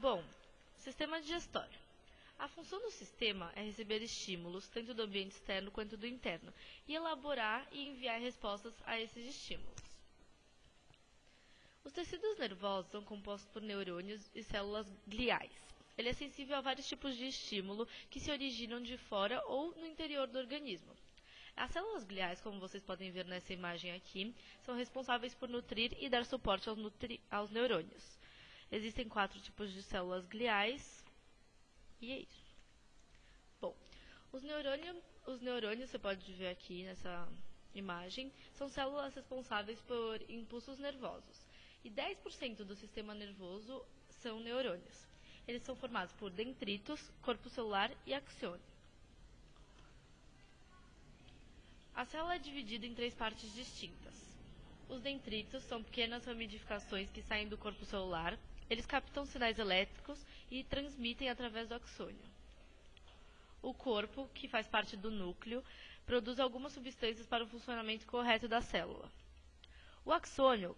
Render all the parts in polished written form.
Bom, sistema digestório. A função do sistema é receber estímulos, tanto do ambiente externo quanto do interno, e elaborar e enviar respostas a esses estímulos. Os tecidos nervosos são compostos por neurônios e células gliais. Ele é sensível a vários tipos de estímulo que se originam de fora ou no interior do organismo. As células gliais, como vocês podem ver nessa imagem aqui, são responsáveis por nutrir e dar suporte aos neurônios. Existem 4 tipos de células gliais. E é isso. Bom, os neurônios, você pode ver aqui nessa imagem, são células responsáveis por impulsos nervosos. E 10% do sistema nervoso são neurônios. Eles são formados por dendritos, corpo celular e axônio. A célula é dividida em 3 partes distintas. Os dendritos são pequenas ramificações que saem do corpo celular. Eles captam sinais elétricos e transmitem através do axônio. O corpo, que faz parte do núcleo, produz algumas substâncias para o funcionamento correto da célula. O axônio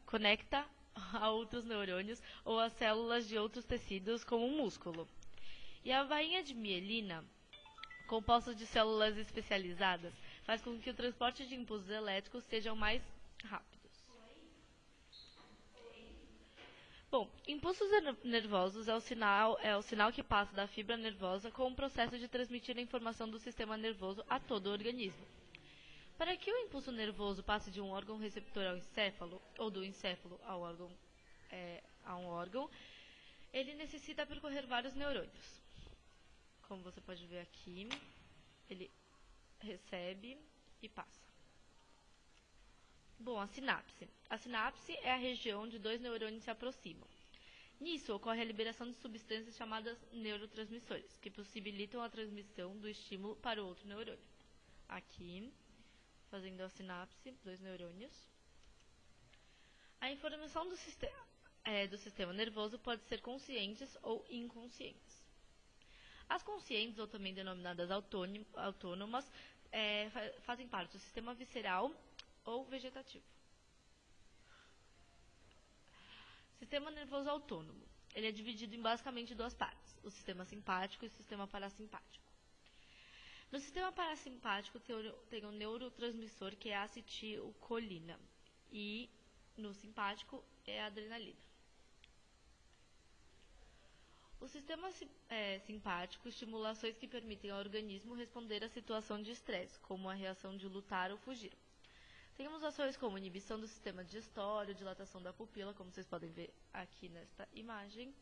conecta a outros neurônios ou a células de outros tecidos, como o músculo. E a bainha de mielina, composta de células especializadas, faz com que o transporte de impulsos elétricos sejam mais rápidos. Bom, impulsos nervosos é o sinal que passa da fibra nervosa com o processo de transmitir a informação do sistema nervoso a todo o organismo. Para que o impulso nervoso passe de um órgão receptor ao encéfalo, ou do encéfalo a um órgão, ele necessita percorrer vários neurônios. Como você pode ver aqui, ele recebe e passa. Bom, a sinapse. A sinapse é a região onde 2 neurônios se aproximam. Nisso ocorre a liberação de substâncias chamadas neurotransmissores, que possibilitam a transmissão do estímulo para o outro neurônio. Aqui, fazendo a sinapse, 2 neurônios. A informação do sistema nervoso pode ser conscientes ou inconscientes. As conscientes, ou também denominadas autônomas, fazem parte do sistema visceral ou vegetativo. Sistema nervoso autônomo. Ele é dividido em basicamente 2 partes, o sistema simpático e o sistema parasimpático. No sistema parasimpático tem um neurotransmissor que é a acetilcolina e no simpático é a adrenalina. O sistema simpático estimula ações que permitem ao organismo responder à situação de estresse, como a reação de lutar ou fugir. Temos ações como inibição do sistema digestório, dilatação da pupila, como vocês podem ver aqui nesta imagem,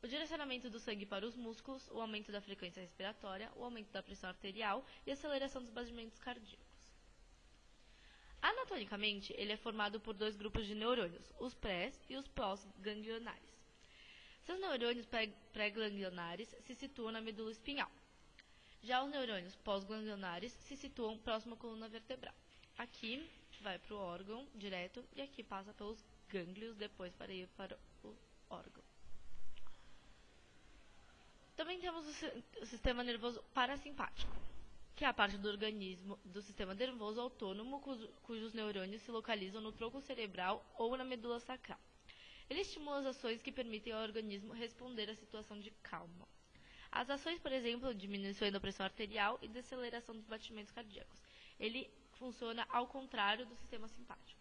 o direcionamento do sangue para os músculos, o aumento da frequência respiratória, o aumento da pressão arterial e a aceleração dos batimentos cardíacos. Anatomicamente, ele é formado por 2 grupos de neurônios, os pré e os pós-ganglionares. Seus neurônios pré-ganglionares se situam na medula espinhal. Já os neurônios pós-ganglionares se situam próximo à coluna vertebral. Aqui vai para o órgão direto e aqui passa pelos gânglios depois para ir para o órgão. Também temos o sistema nervoso parasimpático, que é a parte do organismo do sistema nervoso autônomo cujos neurônios se localizam no tronco cerebral ou na medula sacral. Ele estimula as ações que permitem ao organismo responder à situação de calma. As ações, por exemplo, diminuição da pressão arterial e deceleração dos batimentos cardíacos. Ele funciona ao contrário do sistema simpático.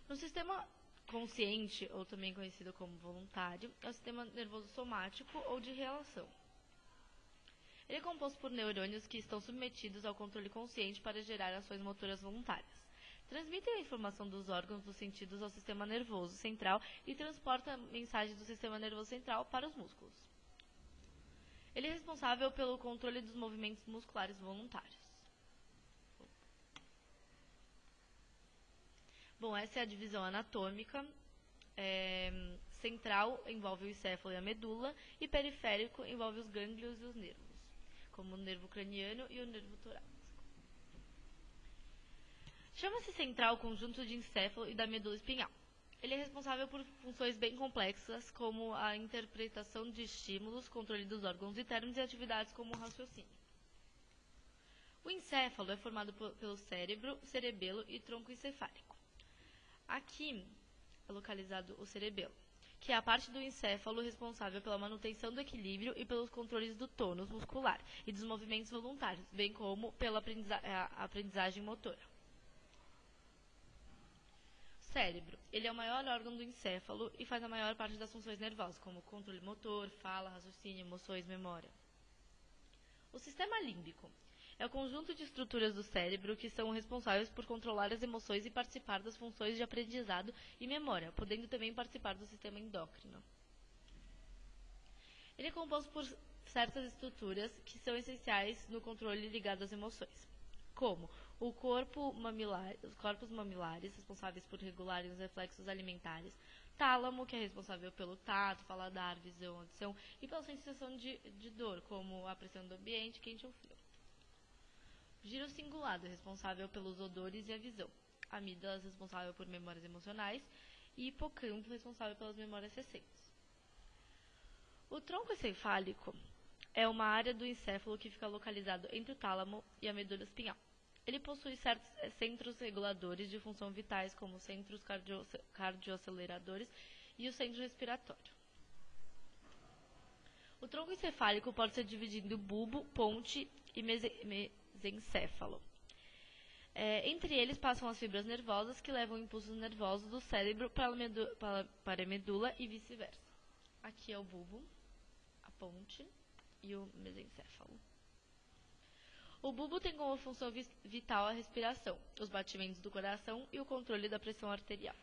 No sistema consciente, ou também conhecido como voluntário, é o sistema nervoso somático ou de relação. Ele é composto por neurônios que estão submetidos ao controle consciente para gerar ações motoras voluntárias. Transmitem a informação dos órgãos dos sentidos ao sistema nervoso central e transportam mensagens do sistema nervoso central para os músculos. Ele é responsável pelo controle dos movimentos musculares voluntários. Bom, essa é a divisão anatômica. Central envolve o encéfalo e a medula, e periférico envolve os gânglios e os nervos, como o nervo craniano e o nervo torácico. Chama-se central o conjunto de encéfalo e da medula espinhal. Ele é responsável por funções bem complexas, como a interpretação de estímulos, controle dos órgãos internos e atividades como o raciocínio. O encéfalo é formado pelo cérebro, cerebelo e tronco encefálico. Aqui é localizado o cerebelo, que é a parte do encéfalo responsável pela manutenção do equilíbrio e pelos controles do tônus muscular e dos movimentos voluntários, bem como pela aprendizagem motora. Cérebro. Ele é o maior órgão do encéfalo e faz a maior parte das funções nervosas, como controle motor, fala, raciocínio, emoções, memória. O sistema límbico é o conjunto de estruturas do cérebro que são responsáveis por controlar as emoções e participar das funções de aprendizado e memória, podendo também participar do sistema endócrino. Ele é composto por certas estruturas que são essenciais no controle ligado às emoções, como os corpos mamilares, responsáveis por regularem os reflexos alimentares, tálamo, que é responsável pelo tato, paladar, visão, audição, e pela sensação de dor, como a pressão do ambiente, quente ou frio. Giro cingulado, responsável pelos odores e a visão. Amígdalas, responsável por memórias emocionais. E hipocampo, responsável pelas memórias recentes. O tronco encefálico é uma área do encéfalo que fica localizado entre o tálamo e a medula espinhal. Ele possui certos centros reguladores de função vitais, como os centros cardioaceleradores e o centro respiratório. O tronco encefálico pode ser dividido em bulbo, ponte e mesencéfalo. Entre eles passam as fibras nervosas que levam impulsos nervosos do cérebro para a medula e vice-versa. Aqui é o bulbo, a ponte e o mesencéfalo. O bulbo tem como função vital a respiração, os batimentos do coração e o controle da pressão arterial.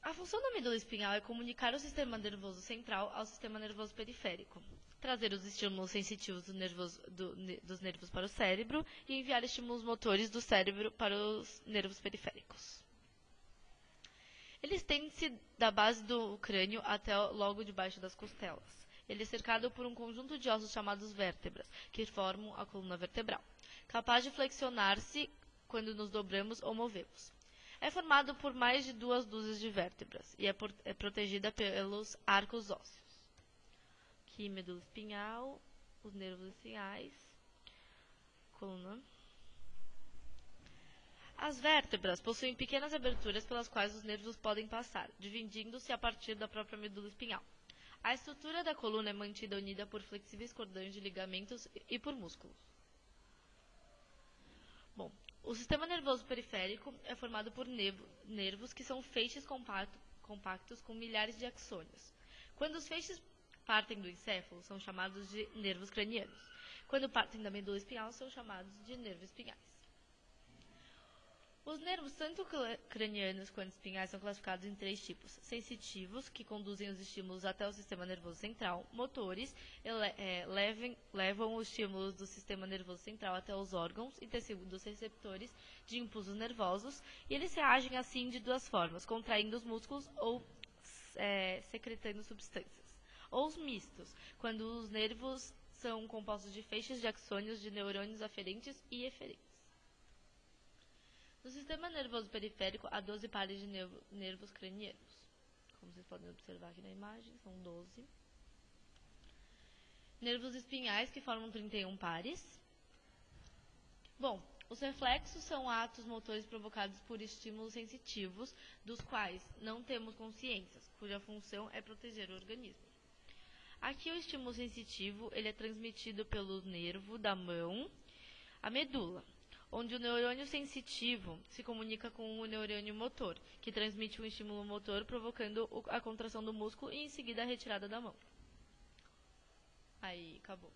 A função da medula espinhal é comunicar o sistema nervoso central ao sistema nervoso periférico, trazer os estímulos sensitivos dos nervos para o cérebro e enviar estímulos motores do cérebro para os nervos periféricos. Ele estende-se da base do crânio até logo debaixo das costelas. Ele é cercado por um conjunto de ossos chamados vértebras, que formam a coluna vertebral, capaz de flexionar-se quando nos dobramos ou movemos. É formado por mais de 2 dúzias de vértebras e é protegida pelos arcos ósseos. Aqui, medula espinhal, os nervos espinhais, coluna. As vértebras possuem pequenas aberturas pelas quais os nervos podem passar, dividindo-se a partir da própria medula espinhal. A estrutura da coluna é mantida unida por flexíveis cordões de ligamentos e por músculos. Bom, o sistema nervoso periférico é formado por nervos que são feixes compactos com milhares de axônios. Quando os feixes partem do encéfalo, são chamados de nervos cranianos. Quando partem da medula espinhal, são chamados de nervos espinhais. Os nervos, tanto cranianos quanto espinhais, são classificados em 3 tipos. Sensitivos, que conduzem os estímulos até o sistema nervoso central. Motores, levam os estímulos do sistema nervoso central até os órgãos e tecidos receptores de impulsos nervosos. E eles reagem assim de 2 formas, contraindo os músculos ou secretando substâncias. Ou os mistos, quando os nervos são compostos de feixes de axônios de neurônios aferentes e eferentes. No sistema nervoso periférico, há 12 pares de nervos cranianos. Como vocês podem observar aqui na imagem, são 12. Nervos espinhais, que formam 31 pares. Bom, os reflexos são atos motores provocados por estímulos sensitivos, dos quais não temos consciência, cuja função é proteger o organismo. Aqui o estímulo sensitivo ele é transmitido pelo nervo da mão, a medula, onde o neurônio sensitivo se comunica com o neurônio motor, que transmite um estímulo motor provocando a contração do músculo e em seguida a retirada da mão. Aí, acabou.